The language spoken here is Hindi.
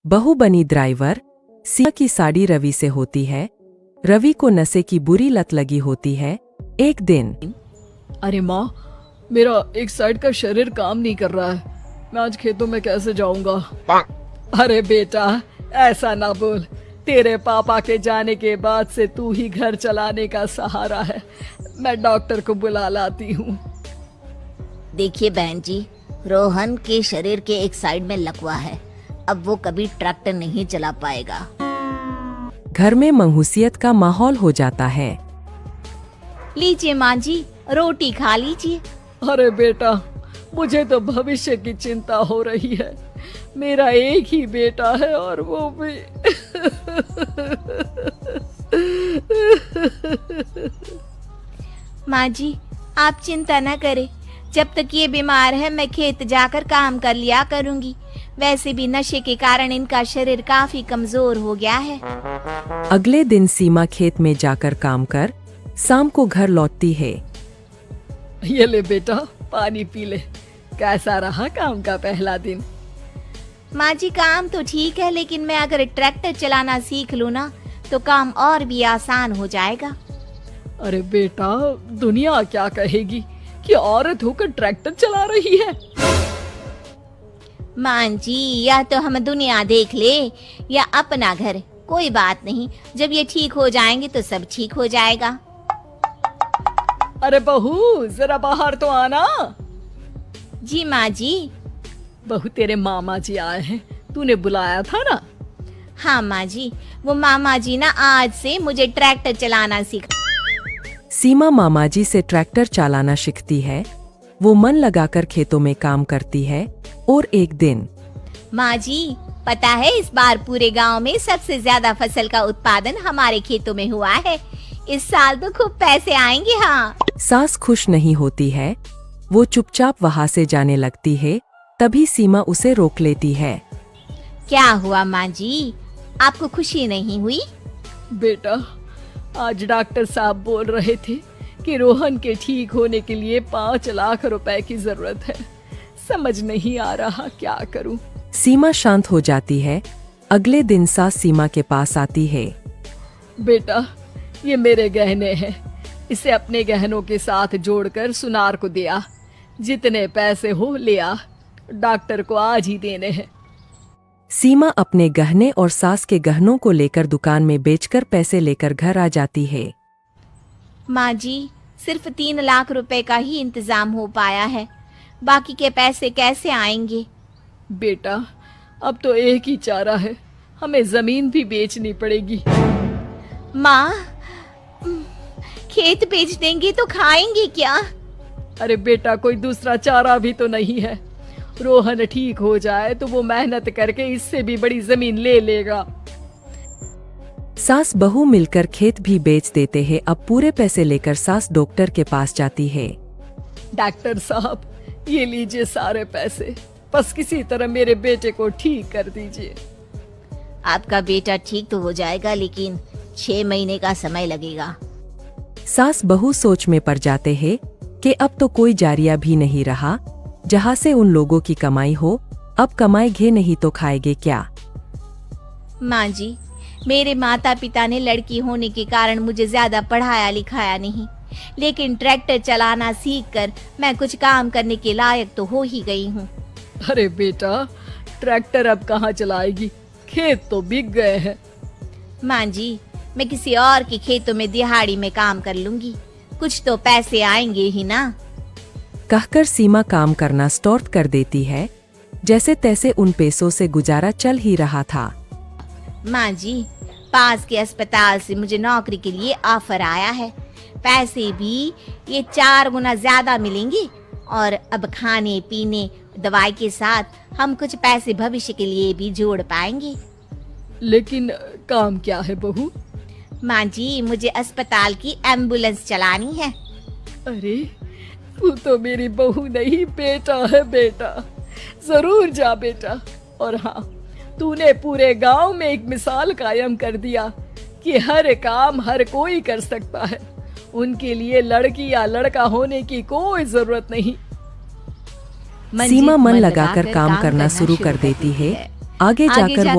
बहू बनी ड्राइवर। सीमा की साड़ी रवि से होती है। रवि को नशे की बुरी लत लगी होती है। एक दिन अरे माँ, मेरा एक साइड का शरीर काम नहीं कर रहा है। मैं आज खेतों में कैसे जाऊंगा? अरे बेटा, ऐसा ना बोल। तेरे पापा के जाने के बाद से तू ही घर चलाने का सहारा है। मैं डॉक्टर को बुला लाती हूँ। देखिए बहन जी, रोहन के शरीर के एक साइड में लकवा है। अब वो कभी ट्रैक्टर नहीं चला पाएगा। घर में मंहूसियत का माहौल हो जाता है। लीजिए माँ जी, रोटी खा लीजिए। अरे बेटा, मुझे तो भविष्य की चिंता हो रही है। मेरा एक ही बेटा है और वो भी माँ जी, आप चिंता न करें। जब तक ये बीमार है मैं खेत जाकर काम कर लिया करूँगी। वैसे भी नशे के कारण इनका शरीर काफी कमजोर हो गया है। अगले दिन सीमा खेत में जाकर काम कर शाम को घर लौटती है। ये ले बेटा, पानी पी ले। कैसा रहा काम का पहला दिन? माँ जी, काम तो ठीक है, लेकिन मैं अगर ट्रैक्टर चलाना सीख लूँ ना तो काम और भी आसान हो जाएगा। अरे बेटा, दुनिया क्या कहेगी कि औरत होकर ट्रैक्टर चला रही है? माँ जी, या तो हम दुनिया देख ले या अपना घर, कोई बात नहीं। जब ये ठीक हो जाएंगे तो सब ठीक हो जाएगा। अरे बहू, जरा बाहर तो आना। जी माँ जी। बहू, तेरे मामा जी आए हैं, तूने बुलाया था ना? हाँ माँ जी, वो मामा जी ना आज से मुझे ट्रैक्टर चलाना सिखा। सीमा मामाजी से ट्रैक्टर चलाना सीखती है। वो मन लगाकर खेतों में काम करती है। और एक दिन माँ जी, पता है इस बार पूरे गांव में सबसे ज्यादा फसल का उत्पादन हमारे खेतों में हुआ है। इस साल तो खूब पैसे आएंगे। हाँ। सास खुश नहीं होती है। वो चुपचाप वहाँ से जाने लगती है। तभी सीमा उसे रोक लेती है। क्या हुआ माँ जी, आपको खुशी नहीं हुई? बेटा, आज डॉक्टर साहब बोल रहे थे कि रोहन के ठीक होने के लिए 5 लाख रुपए की जरूरत है। समझ नहीं आ रहा क्या करूं। सीमा शांत हो जाती है। अगले दिन सास सीमा के पास आती है। बेटा, ये मेरे गहने हैं। इसे अपने गहनों के साथ जोड़कर सुनार को दिया। जितने पैसे हो ले आ, डॉक्टर को आज ही देने हैं। सीमा अपने गहने और सास के गहनों को लेकर दुकान में बेचकर पैसे लेकर घर आ जाती है। माँ जी, सिर्फ 3 लाख रुपए का ही इंतजाम हो पाया है। बाकी के पैसे कैसे आएंगे? बेटा, अब तो एक ही चारा है, हमें जमीन भी बेचनी पड़ेगी। माँ, खेत बेच देंगे तो खाएंगे क्या? अरे बेटा, कोई दूसरा चारा भी तो नहीं है। रोहन ठीक हो जाए तो वो मेहनत करके इससे भी बड़ी जमीन ले लेगा। सास बहू मिलकर खेत भी बेच देते हैं। अब पूरे पैसे लेकर सास डॉक्टर के पास जाती है। डॉक्टर साहब, ये लीजिए सारे पैसे। बस किसी तरह मेरे बेटे को ठीक कर दीजिए। आपका बेटा ठीक तो हो जाएगा, लेकिन 6 महीने का समय लगेगा। सास बहू सोच में पड़ जाते हैं कि अब तो कोई जारिया भी नहीं रहा जहाँ से उन लोगों की कमाई हो। अब कमाएंगे नहीं तो खाएंगे क्या? माँ जी, मेरे माता पिता ने लड़की होने के कारण मुझे ज्यादा पढ़ाया लिखाया नहीं, लेकिन ट्रैक्टर चलाना सीखकर मैं कुछ काम करने के लायक तो हो ही गई हूँ। अरे बेटा, ट्रैक्टर अब कहाँ चलाएगी? खेत तो बिक गए हैं। माँ जी, मैं किसी और के खेतों में दिहाड़ी में काम कर लूंगी, कुछ तो पैसे आएंगे ही ना। कहकर सीमा काम करना स्टार्ट कर देती है। जैसे तैसे उन पैसों से गुजारा चल ही रहा था। माँ जी, पास के अस्पताल से मुझे नौकरी के लिए ऑफर आया है। पैसे भी ये 4 गुना ज्यादा मिलेंगे और अब खाने पीने दवाई के साथ हम कुछ पैसे भविष्य के लिए भी जोड़ पाएंगे। लेकिन काम क्या है बहू? माँ जी, मुझे अस्पताल की एम्बुलेंस चलानी है। अरे, तू तो मेरी बहू नहीं, बेटा है। बेटा, जरूर जा बेटा। और हाँ, तूने पूरे गांव में एक मिसाल कायम कर दिया कि हर काम हर कोई कर सकता है। उनके लिए लड़की या लड़का होने की कोई जरूरत नहीं। सीमा मन लगाकर काम करना शुरू कर देती है। आगे जाकर वो